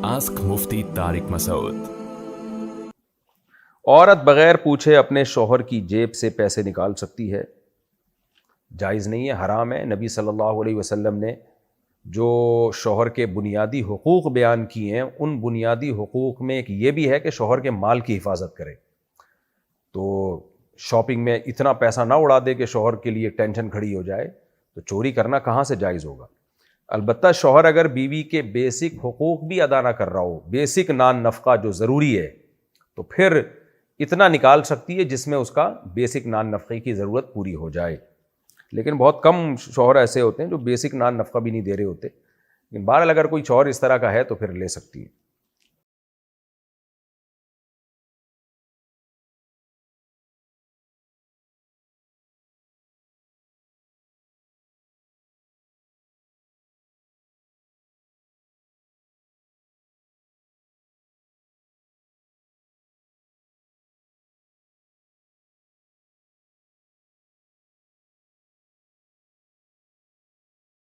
Ask Mufti Tariq Masood. عورت بغیر پوچھے اپنے شوہر کی جیب سے پیسے نکال سکتی ہے؟ جائز نہیں ہے، حرام ہے۔ نبی صلی اللہ علیہ وسلم نے جو شوہر کے بنیادی حقوق بیان کیے ہیں، ان بنیادی حقوق میں ایک یہ بھی ہے کہ شوہر کے مال کی حفاظت کرے۔ تو شاپنگ میں اتنا پیسہ نہ اڑا دے کہ شوہر کے لیے ٹینشن کھڑی ہو جائے، تو چوری کرنا کہاں سے جائز ہوگا؟ البتہ شوہر اگر بیوی کے بیسک حقوق بھی ادا نہ کر رہا ہو، بیسک نان نفقہ جو ضروری ہے، تو پھر اتنا نکال سکتی ہے جس میں اس کا بیسک نان نفقے کی ضرورت پوری ہو جائے۔ لیکن بہت کم شوہر ایسے ہوتے ہیں جو بیسک نان نفقہ بھی نہیں دے رہے ہوتے، لیکن بہرحال اگر کوئی شوہر اس طرح کا ہے تو پھر لے سکتی ہے۔